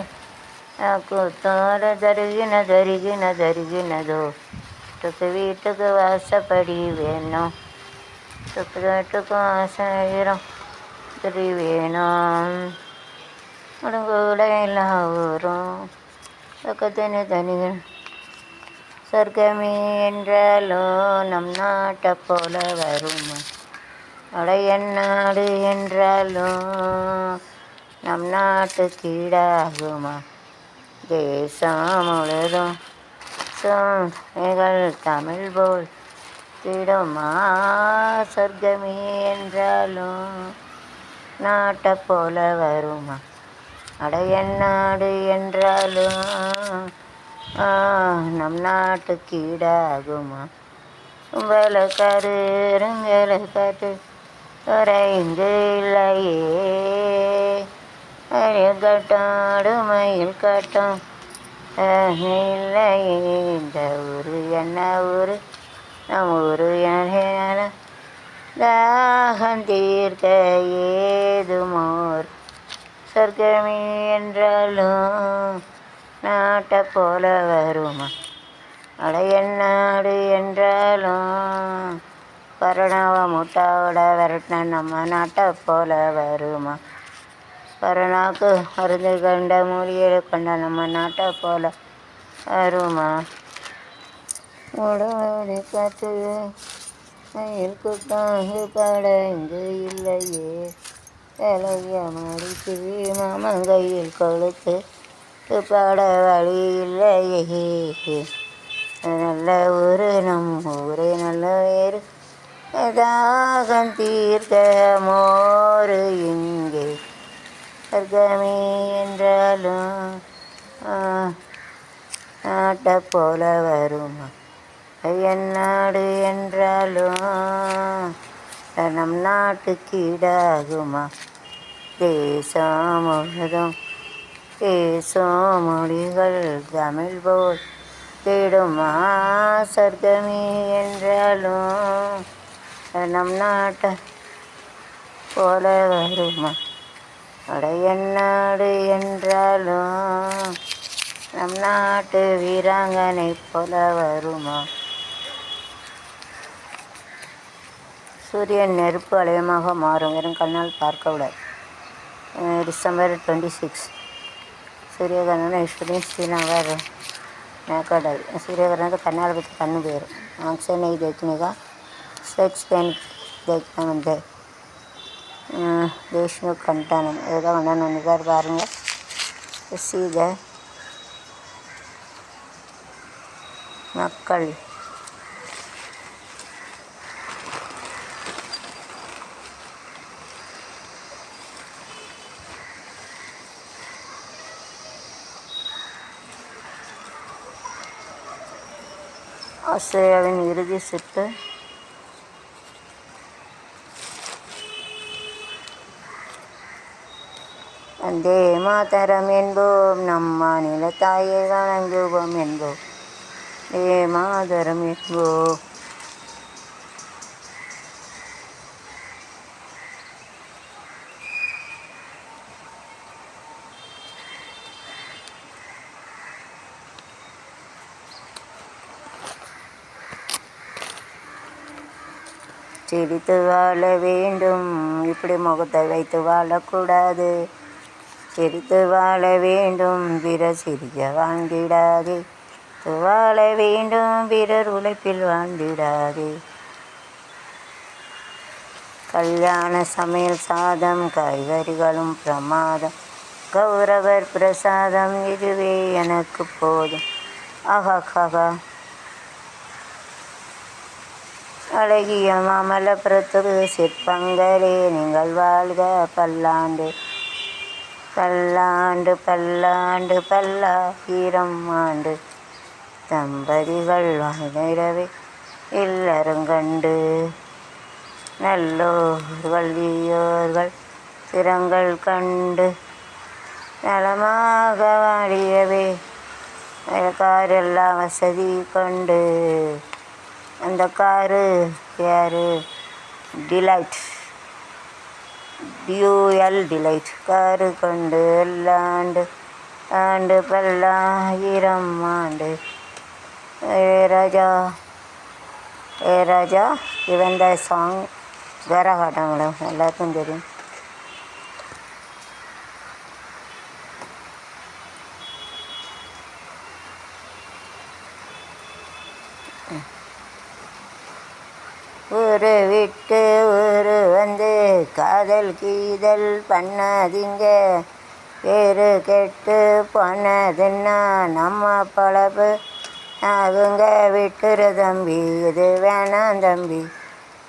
கூத்தோறு தருகினதோ வீட்டுக்கு வாசப்படி வேணும் வீட்டுக்கும் ஆசாயிரம் திரி வேணும் முடுங்கூட எல்லாம் ஊரும் தனிகள் சொர்க்கமே என்றாலும் நம் நாட்டை போல வருமா அடையநாடு என்றாலும் நம் நாட்டு கீழாகுமா தேசம் முழுதும் சோமைகள் தமிழ் போல் திடுமா சொர்க்கமே என்றாலும் நாட்டை போல வருமா அடையநாடு என்றாலும் நம் நாட்டு கீழாகுமா. உங்களை காட்டு இங்கு இல்லையே கட்டாடு மயில் காட்டும் இல்லையே இந்த ஊரு என்ன ஊரு நம் ஊரு என்ன தாகம் தீர்க்க ஏதுமோர் சொர்க்கமே என்றாலும் நாட்டை போல வருமா அடையநாடு என்றாலும் கருணாவை முட்டாவோட விரட்டின நம்ம நாட்டை போல வருமா? கருணாவுக்கு மருந்து கண்ட மூலிகை கொண்ட நம்ம நாட்டை போல வருமா? உடனே காற்று மயில் கூட்டம் பட இங்கு இல்லையே, இளைய மாடிக்கு மாமன் கையில் கொழுத்து பாட வழி இல்லையே. நல்ல ஊரு நம் ஊரே நல்ல வேறு, தாகம் தீர்க்க மோரு இங்கே. சொர்க்கமே என்றாலும் நாட்டை போல வருமா? என் நாடு என்றாலும் நம் நாட்டுக்கு ஈடாகுமா? தேசம் முழுதும் பேசும் மொழிகள் தமிழ் போல் தேடுமா? சொர்க்கமே என்றாலும் நம் நாட்டை போல வருமா? என் நாடு என்றாலும் நம் நாட்டு வீராங்கனை போல வருமா? சூரியன் நெருப்பு அலையமாக மாறும், வெறும் கண்ணால் பார்க்கக்கூடாது. டிசம்பர் 26. சூரியகிரகணம் ஈஸ்வரி श्रीनगर मैकड सूर्यग्रहण कन्नाल बच्चे कण्णु पेर आंखें नहीं देखने का स्पेक्स पेन देखना मंदे देशमुख कंटानम ஏதோ ஒன்று நிகர் பாருங்க. சீக மக்கள் ஆஸ்திரேலியாவின் இறுதி சுற்று வந்தே மாதரம் என்போம், நம் மாநில தாயை வணங்குவோம் என்போம், வந்தே மாதரம் என்போம். சிரித்து வாழ வேண்டும், இப்படி முகத்தை வைத்து வாழக்கூடாது. சிரித்து வாழ வேண்டும், பிறர் சிரிக்க வாழ்ந்திடாதே. வாழ வேண்டும், பிறர் உழைப்பில் வாழ்ந்திடாதே. கல்யாண சமையல் சாதம், காய்கறிகளும் பிரமாதம், கௌரவர் பிரசாதம், இதுவே எனக்கு போதும். ஆஹா. அழகிய மாமல்லபுரத்து சிற்பங்களே, நீங்கள் வாழ்க பல்லாண்டு பல்லாண்டு பல்லாண்டு பல்லாயிரம் ஆண்டு. தம்பதிகள் வாழ்ந்திடவே இல்லறம் கண்டு, நல்லோர்கள் தீயோர்கள் திறங்கள் கண்டு, நலமாக வாழியவே காரெல்லாம் வசதி கொண்டு. அந்த காரு யாரு? டிலைட், டியூஎல் டிலைட் காரு கொண்டு எல்லாண்டு ஆண்டு பல்லாயிரம் ஆண்டு. ராஜா இவன் த சாங் கரகாட்டங்களும் எல்லாருக்கும் தெரியும். ஊரு விட்டு ஊரு வந்து காதல் கீதல் பண்ணாதீங்க, பேரு கெட்டு போனதுன்னா நம்ம பழப்பு ஆகுங்க. விட்டுரு தம்பி, இது வேணாம் தம்பி,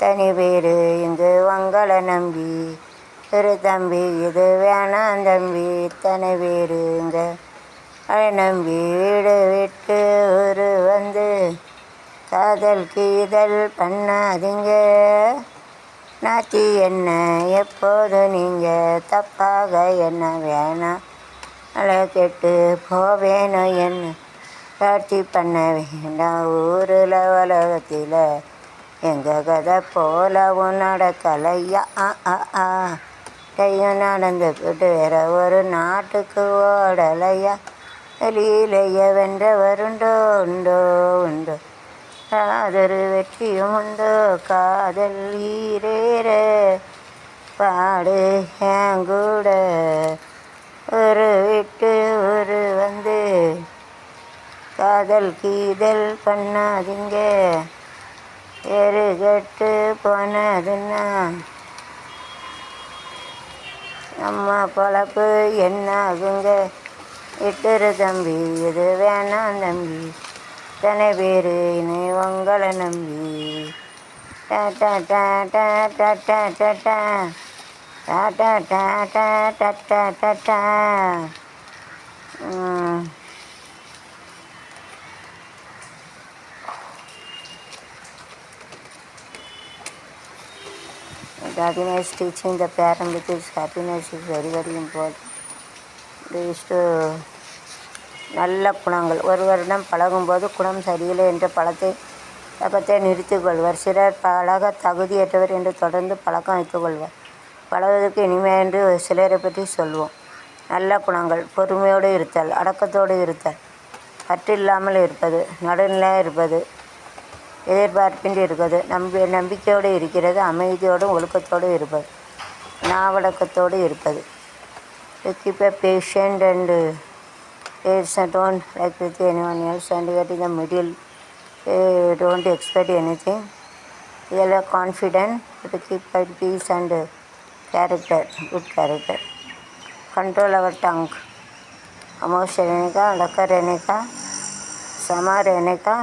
தனி பேரு இங்கு உங்களை நம்பி. இரு தம்பி, இது வேணாம் தம்பி, தனி பேரு இங்க அதை நம்பி. வீடு விட்டு ஊரு வந்து காதல் கீதல் பண்ணாதீங்க. நாத்தி என்ன எப்போது நீங்கள் தப்பாக என்ன வேணாம், அலை கெட்டு போவேணும் என்ன காட்சி பண்ண வேண்டாம். ஊரில் உலகத்தில் எங்கள் கதை போலவும் நடக்கலையா. கையும் நடந்து போட்டு வேற ஒரு நாட்டுக்கு ஓடலையா. ലീലയ വെன்றവരുണ്ടോ ഉണ്ടോ ഉണ്ടോ യാതൊരു വെற்றிയുമുണ്ടോ കാതൽ ഈരേറെ பாடு என் கூட ஒரு விட்டு ஒரு வந்து காதல் கீதல் பண்ணாதீங்க எருகட்டு போனதுன்னா நம்ம பொழப்பு என்ன ஆகுங்க இட்டுரு தம்பி இது வேணாம் தம்பி இத்தனை பேர் இனி உங்களை நம்பி டா டா டா டா டா டா டா டா டா டா டா டா டா டா டா டா. Happiness teaching the parent is happiness is very very important. நல்ல குணங்கள் ஒருவரிடம் பழகும்போது குணம் சரியில்லை என்ற பழக்கத்தை நிறுத்திக் கொள்வர். சிலர் பழக தகுதியற்றவர் என்று தொடர்ந்து பழக்கம் வைத்துக் கொள்வர். பழகுவதற்கு இனிமை என்று சிலரை பற்றி சொல்வோம். நல்ல குணங்கள் பொறுமையோடு இருத்தல், அடக்கத்தோடு இருத்தல், பற்றில்லாமல் இருப்பது, நடுநிலையாக இருப்பது, எதிர்பார்ப்பின்றி இருக்கிறது, நம்பிக்கையோடு இருக்கிறது, அமைதியோடும் ஒழுக்கத்தோடு இருப்பது, நாவடக்கத்தோடு இருப்பது. Keep a patient and don't like with anyone else and get in the middle. Don't expect anything. You are confident to keep at peace and character, good character. Control our tongue. खामोश रहने का, अड़का रहने का, समा रहने का,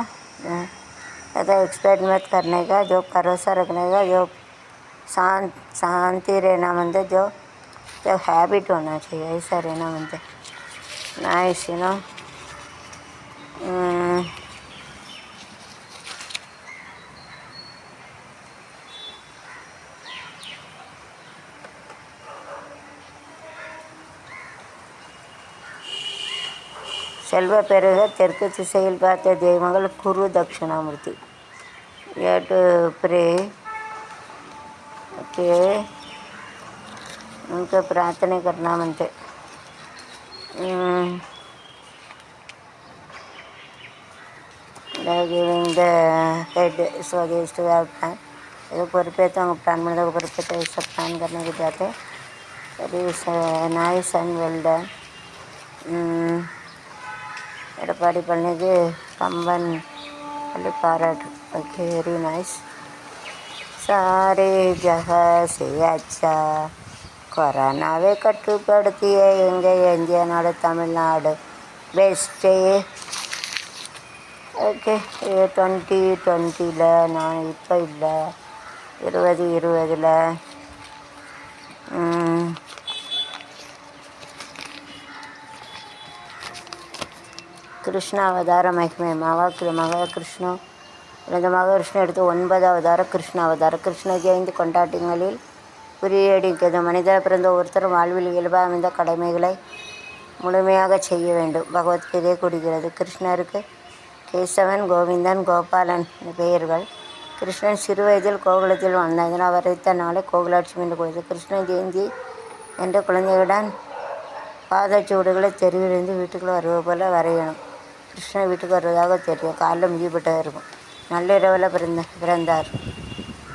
ज़्यादा expect मत करने का, जो भरोसा रखने का, जो शांति रहना मनते, जो हैबिट होना चाहिए, ऐसा रहना मनते. Nice, you know. செல்வ பெருக தெற்கு திசையில் பார்த்த தெய்வங்கள் குரு Dakshinamurthy. We have to pray. Okay. उनको प्रार्थना करना मनते. Giving the head so they used to have plan. ये பொறுப்பேற்று அவங்க பிளான் பண்ணதை பொறுப்பேற்று ऐसा प्लान करने के जाते. That is nice and well done. Edappadi பழனிக்கு கம்பன் பள்ளி பாராட்டு. Okay, very nice. सारे जहाँ से अच्छा கொரோனாவை கட்டுப்படுத்திய எங்கள் இந்திய நாடு தமிழ்நாடு பெஸ்ட்டு. ஓகே, 2020 நான் இப்போ இல்லை, 2020 கிருஷ்ண அவதார மகிமை. மகாகிருஷ்ணன் இந்த மகாகிருஷ்ணன் எடுத்து 9 அவதாரம் கிருஷ்ண அவதாரம். கிருஷ்ண ஜெயந்தி கொண்டாட்டங்களில் குறியடிக்கிறது. மனிதர் பிறந்த ஒருத்தர் வாழ்வில் இயல்பாக அமைந்த கடமைகளை முழுமையாக செய்ய வேண்டும். பகவத்கீதை கூறுகிறது. கிருஷ்ணருக்கு கேசவன், கோவிந்தன், கோபாலன் பெயர்கள். கிருஷ்ணன் சிறு வயதில் கோகுலத்தில் வாழ்ந்தார். அவர் வைத்த நாளை கோகுலாட்சமி என்று கூறுகிறது. கிருஷ்ண ஜெயந்தி என்ற குழந்தையுடன் பாதச்சூடுகளை தெருவிலிருந்து வீட்டுக்குள்ளே வருவது போல் வரையணும். கிருஷ்ணன் வீட்டுக்கு வருவதாக தெரியும். காலில் மிதிப்பட்டதாக இருக்கும். நள்ளிரவில் பிறந்தார்.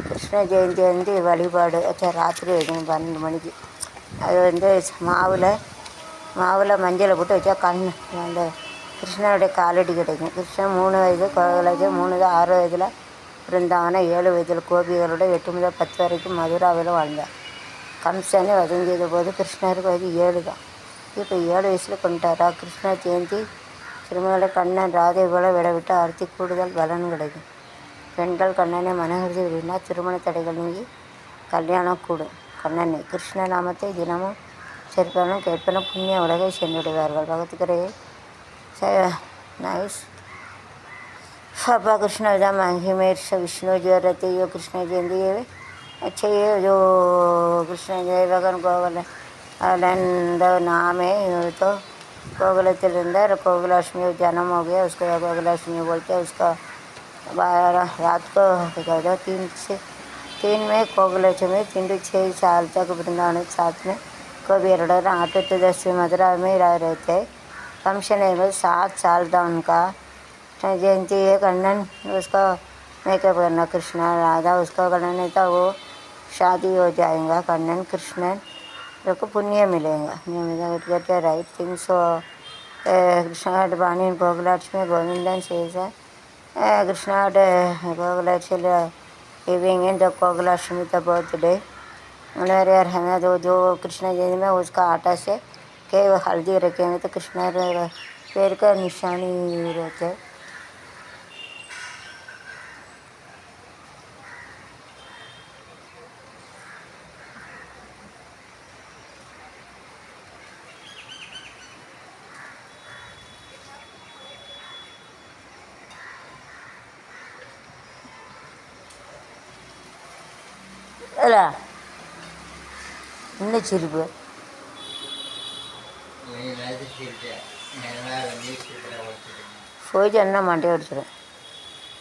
கிருஷ்ண ஜெயந்தி வழிபாடு ராத்திரி வைக்கணும் 12 மணிக்கு. அது மாவில் மஞ்சளை போட்டு வச்சா அந்த கிருஷ்ணனுடைய காலடி கிடைக்கும். கிருஷ்ணன் 3 வயது கோகுலாட்சம், 6 வயதில் பிருந்தாவனம், 7 வயதில் கோபிகளோட, 8 முதல் 10 வரைக்கும் மதுராவில் வாழ்ந்தார். கம்சனை வதங்கியது போது கிருஷ்ணருக்கு வயது 7 தான். இப்போ 7 வயசில் கொண்டாரா. கிருஷ்ண ஜெயந்தி திருமகளை கண்ணன் ராதை போல விடவிட்டு ஆர்த்தி கூடுதல் பலன் கிடைக்கும். பெண்கள் கண்ணனை மனகருதி விரும்பினா திருமண தடைகள் நீங்கி கல்யாணம் கூடும். கண்ணனை கிருஷ்ண நாமத்தை தினமும் செருப்பனும் கேட்பனும் புண்ணிய உலகை சென்றுவிடுவார்கள். பகவத்கீதையை नाइस. बाबा कृष्ण विदा महिमेश विष्णु जो रहते यो कृष्ण जयंती है अच्छे. ये जो कृष्ण जय भगवान गोकुल आनंद नाम है. तो गोकुलतिलंदर गोकुलाष्टमी जन्म हो गया, उसको गोकुलाष्टमी बोलते हैं. उसका 12 रात को कहते 3 में गोकुलाष्टमी 3 से 6 साल तक वृंदावन साथ में कभी 8 से 10 मथुरा में रह रहे थे. फंक्शन है बस 7 साल था उनका। कृष्ण जयंती है, कन्नन उसका मेकअप करना, कृष्णा राधा उसका करना, नहीं था वो शादी हो जाएगा कन्नन कृष्णन, को पुण्य मिलेगा राइट थिंग। सो कृष्ण बानी गोकुलाष्टमी गोविंदन शेष Krishna Gokulashtami living in the Gokulashtami the birthday हमें जो कृष्ण जयंती में उसका आटा से के हल्दी रखेंगे तो कृष्ण पैर का निशानी रहते। अला இந்த சிரிப்பு सोई जानना मांटे उड़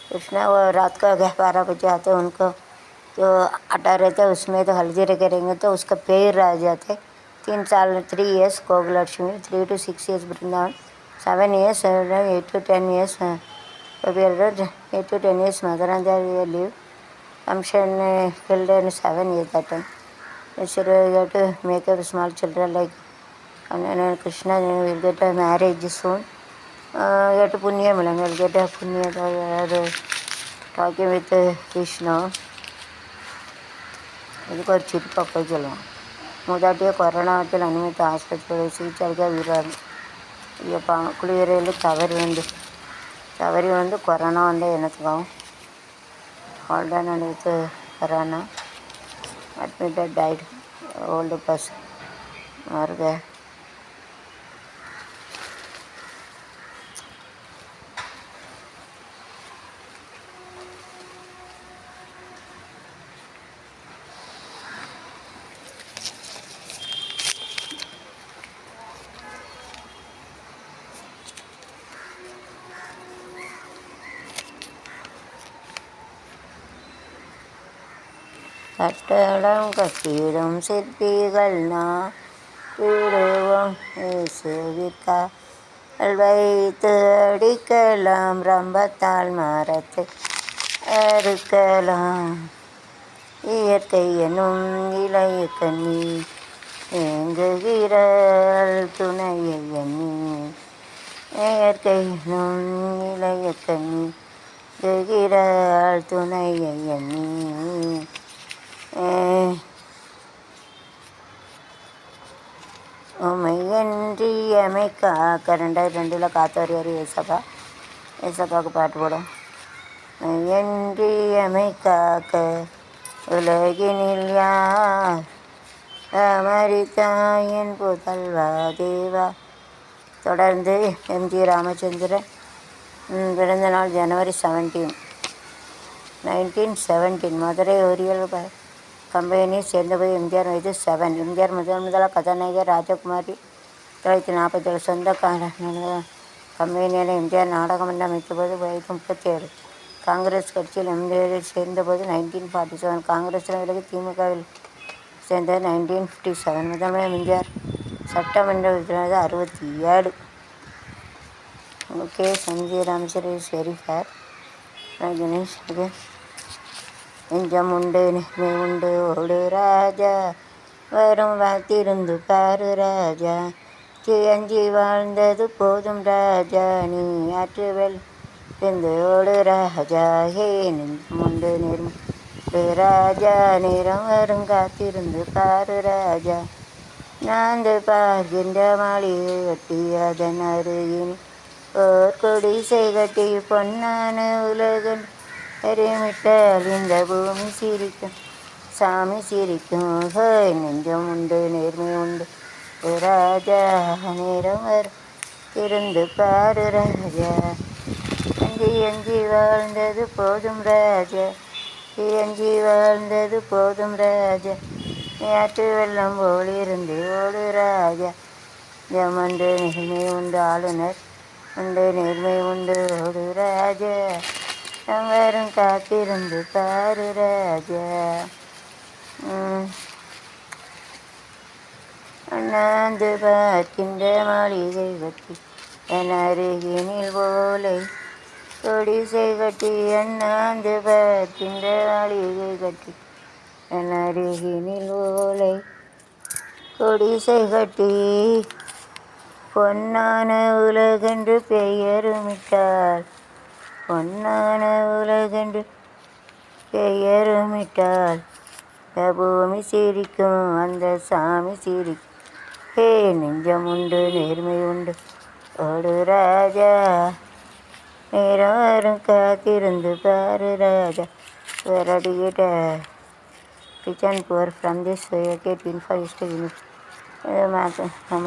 कृष्णा वो रात का 12 बजे आते उनको जो आटा रहता है उसमें तो हल्दी करेंगे तो उसका पैर आ जाते। 3 साल 3 years Gokulashtami 3 to 6 years Vrindavan 7 years 8 to 10 years 8 to 10 years मदरांजा live function killed in 7 years that time. So you have to make up small children like and Krishna will get a marriage soon. You have to punya milang, will get a punya talking with Krishna. இதுக்கு ஒரு சிரிப்பா போய் சொல்லுவோம். முதாட்டியே corona வட்டில் அனுமதி ஆஸ்பத்திரியில் சிகிச்சைக்காக வீராரு இப்போ குளிரையில் தவறி வந்து கொரோனா வந்து என்னத்துக்காகும் ஹால்டன் அனுபவித்து corona admitted died old person मर गए। கட்டடம் கட்டிடும் சிற்பிகள்னா விடுவோம் இயேசுவிற்கா வைத்து அடிக்கலாம் ரம்பத்தால் மரத்தை அறுக்கலாம் இயற்கை என்னும் இளைய கண்ணி ஏங்குகிறாள் துணையை எண்ணி இயற்கை என்னும் இளைய கண்ணி ஏங்குகிறாள் துணையை எண்ணி உமையன்றி அமைக்கா கரண்டாயிரண்டில் காத்தவரியார் ஏசப்பாவுக்கு பாட்டு போடும். மையன்றி அமைக்காக்க உலகினில் யார் அமரித்தாயின் புதல்வா தேவா. தொடர்ந்து எம்ஜி ராமச்சந்திரன் பிறந்த நாள் ஜனவரி 17, 1917 மதுரை ஓரியல் கம்பெனி சேர்ந்தபோது எம்ஜிஆர் வயது 7. எம்ஜிஆர் முதலாக கதாநாயகர் ராஜகுமாரி 1947 சொந்த கம்பெனியில் எம்ஜிஆர் நாடகமன்றம் அமைத்தபோது வயது 37. காங்கிரஸ் கட்சியில் எம்ஜிஆர் சேர்ந்தபோது 1947. காங்கிரஸில் விலகி திமுகவில் சேர்ந்தது 1957. முதன்மை எம்ஜிஆர் சட்டமன்ற உறுப்பினர் 67. ஓகே சஞ்சய் ராமச்சர் இஸ் வெரி ஃபேர். கணேஷ் நெஞ்சம் உண்டு நெருமை உண்டு ஓடு ராஜா வரும் வாத்திருந்து பாரு ராஜா அஞ்சி வாழ்ந்தது போதும் ராஜா நீ ஆற்றுவெல் இருந்து ஓடு ராஜா ஹே நெஞ்சம் உண்டு நெருமை ராஜா நேரம் வரும் காத்திருந்து பாரு ராஜா நாந்து பார்க்கின்ற மாளிகை கட்டி அதன் அருகில் ஓர் கொடிசை கட்டி பொன்னான உலகம் எரிமிட்டால் இந்த பூமி சிரிக்கும் சாமி சிரிக்கும். ஹோய் நெஞ்சம் உண்டு நேர்மை உண்டு ராஜா நேரம் வரும் இருந்து பாரு ராஜா அஞ்சி அஞ்சி வாழ்ந்தது போதும் ராஜா அஞ்சி வாழ்ந்தது போதும் ராஜா ஆற்று வெள்ளம் போல் இருந்து ஓடு ராஜா ஜமண்டு நேர்மை உண்டு ஆளுநர் உண்டு நேர்மை உண்டு ஓடு ராஜா வரும் காத்திருந்து பாரு ராஜா அண்ணாந்து பார்க்கின்ற மாளிகை கட்டி என் அருகினில் ஓலை கொடிசை கட்டி அண்ணாந்து பார்க்கின்ற அழிகை கட்டி என் அருகினில் ஓலை கொடிசை கட்டி பொன்னான உலகென்று பெயருமிட்டாள் பொன்னான உலகென்று பெயருமிட்டாள் பூமி சிரிக்கும் அந்த சாமி சிரிக்கும் ஹே நெஞ்சம் உண்டு நேர்மை உண்டு ஓடு ராஜா நேரம் வரும் காத்திருந்து பாரு ராஜா வெரடிகிட்ட கிச்சன் போர் ஃப்ரம் திஸ் கேட் இன்ஃபாஸ்ட்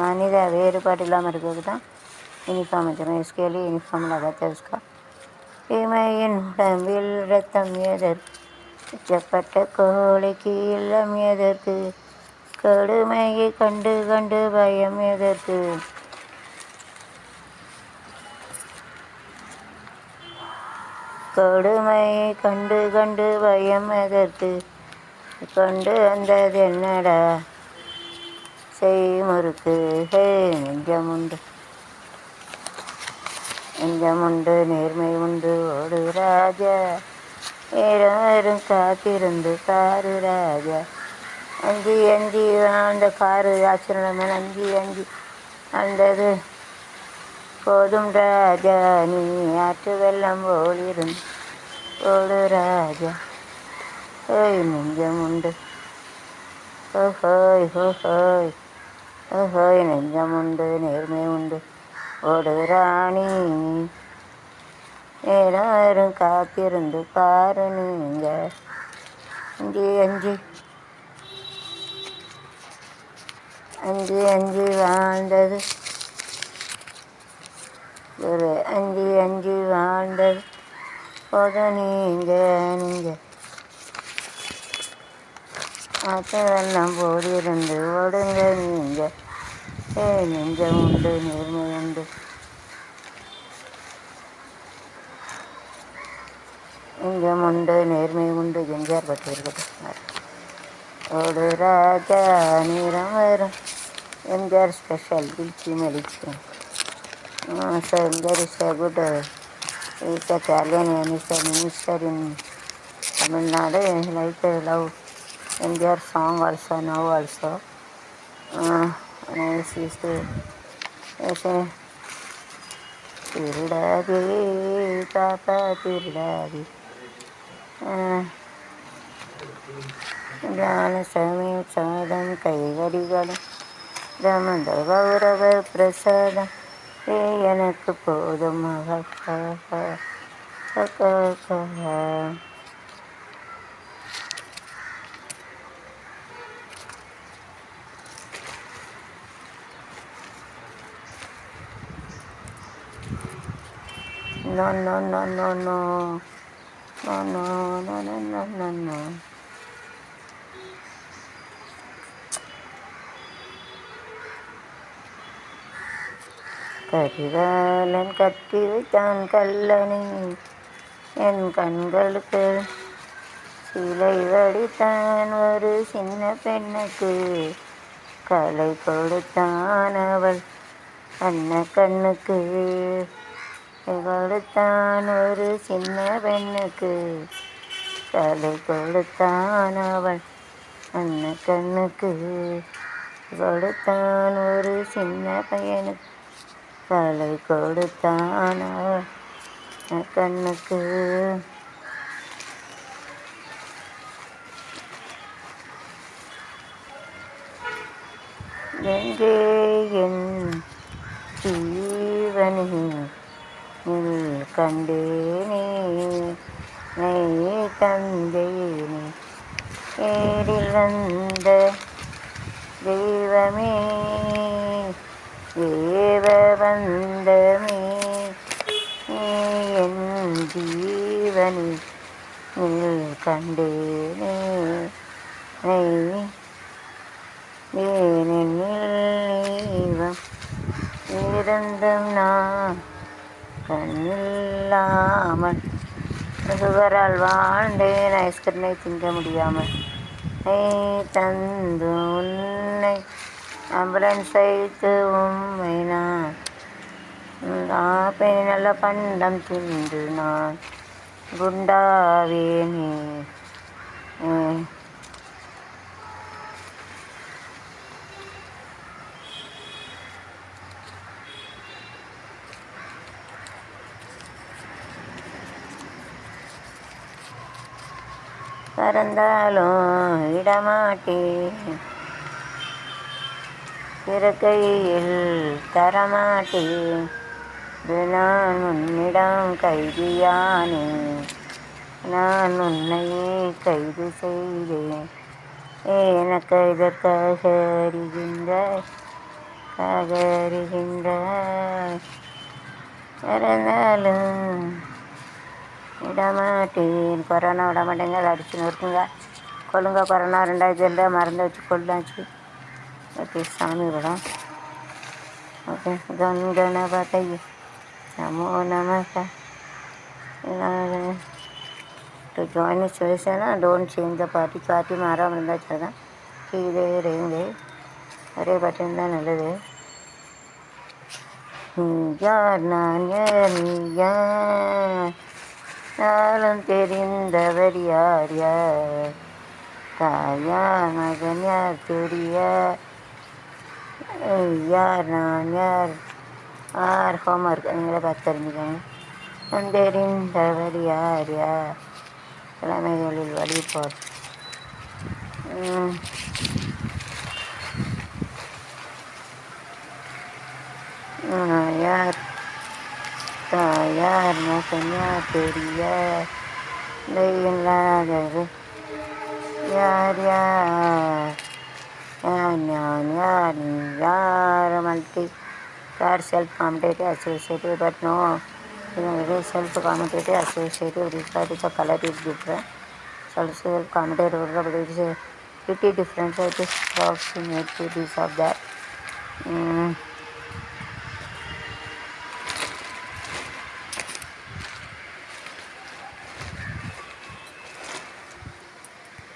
மனித வேறுபாடு இல்லாமல் இருக்கிறது தான் யூனிஃபார்ம் வச்சுருக்கோம் எஸ்கேலி யூனிஃபார்ம் இல்லாத தெரிஞ்சுக்கோ இமையின் உடம்பில் ரத்தம் எதற்கு உச்சப்பட்ட கோழிக்கு இல்லம் எதற்கு கொடுமையை கண்டு கண்டு பயம் எதற்கு கொடுமையை கண்டு கண்டு பயம் எதற்கு கொண்டு வந்தது என்னடா செய்முறுக்கு ஹே நெஞ்சமுண்டு நெஞ்சமுண்டு நேர்மை உண்டு ஓடு ராஜா நேரம் காத்திருந்து பாரு ராஜா அஞ்சி அஞ்சி அந்த காரு ஆசிரியர் அஞ்சி அஞ்சி அந்தது போதும் ராஜா நீ ஆற்று வெள்ளம் போலிருந்து ஓடு ராஜா ஓய் நெஞ்சம் உண்டு ஓஹோய் ஓஹோய் ஓஹோய் நெஞ்சம் உண்டு நேர்மை உண்டு ஓடு ராணி நேரம் வரும் காத்திருந்து பாரு நீங்க அஞ்சி அஞ்சி அஞ்சி அஞ்சி வாழ்ந்தது ஒரு அஞ்சி அஞ்சி வாழ்ந்தது போதும் நீங்கள் ஆற்றெல்லாம் போடியிருந்து ஓடுங்க நீங்கள் ஏ நெஞ்சம் உண்டு நேர்மை உண்டு நெஞ்சம் உண்டு நேர்மை உண்டு எம்ஜிஆர் பற்றி இருக்கட்டும் ஓடு ராஜா நேரம் வரும் எம்ஜிஆர் ஸ்பெஷல் பில்ச்சி மெலிச்சி so there is a good is a Italian minister in Tamil Nadu. I like love MGR song also now also. Nice is the Tirudadi Papa Tirudadi Jana Sami Sadam Kaigadigadam Ramanda Gaurava Prasadam எனக்கு போதும் No, no, no, no, no. No, no, no, no, no, no, no. Karikalan கட்டி வைத்தான் கல்லணை என் கண்களுக்கு சிலை வடித்தான் ஒரு சின்ன பெண்ணுக்கு கலை கொடுத்தான் அவள் அன்ன கண்ணுக்கு கொடுத்தான் ஒரு சின்ன பெண்ணுக்கு கலை கொடுத்தான் அவள் அன்ன கண்ணுக்கு கொடுத்தான் ஒரு சின்ன பையனுக்கு கலை கொடுத்தான் அவள் கண்ணுக்கு எங்கே என் ஜீவனி கண்டேனே நெய் தந்தேனே ஏரில் வந்த தெய்வமே தேவ வந்தமே என் ஜீவனி கண்டேனே நெய் நீவம் இருந்தும் நான் கண்ணில்லாமல் சுகரால் வாழ்ந்தேன் ஐஸ்கிரீமை திங்க முடியாமல் நீ தந்து உன்னை ஆம்புலன்ஸ் வைத்து உம்மை நான் நல்ல பண்டம் தின்று நான் குண்டாவேனே. பறந்தாலும் இடமாட்டேன், பிறக்கையில் தரமாட்டேன், நான் உன்னிடம் கைதியானே, நான் உன்னையே கைது செய்தேன், எனக்கு இதற்காக அறிகின்றாய், பறந்தாலும் விடமாட்டேன். கொரோனா விடமாட்டேங்க, அதை அடிச்சுன்னு இருக்குங்க. கொள்ளுங்க கொரோனா 2002 மறந்து வச்சு கொள்ளாச்சு. ஓகே, சாமி படம். ஓகே, கணபதை நமோ நமக. டு ஜாயின் சுவேஷனா டோன்ட் சேஞ்ச் த பார்ட்டி மாறாமல் இருந்தால் சரிதான். இதே ரேங்கு ஒரே பாட்டு இருந்தால் நல்லது. யார் நான் யார் நீ யார், நாளும் தெரிந்தவர் யார் யார், தாயார் மகன் யார் தெரியார், யார் நான் யார் ஹோம்ஒர்க் நீங்களே பார்த்து தெரிஞ்சுக்கோங்க. தெரிந்தவர் யார் யார், தலைமைகளில் வழிபாடு. யார் தாயார் மகன் யார் தெரியார், இல்லாதது யார் யார், நான் யார் நீ யார். மல்டி யார் self competitive associative, but no self competitive associative regard the colour is different. Self competitive but it is pretty different, so it is approximate to this of that.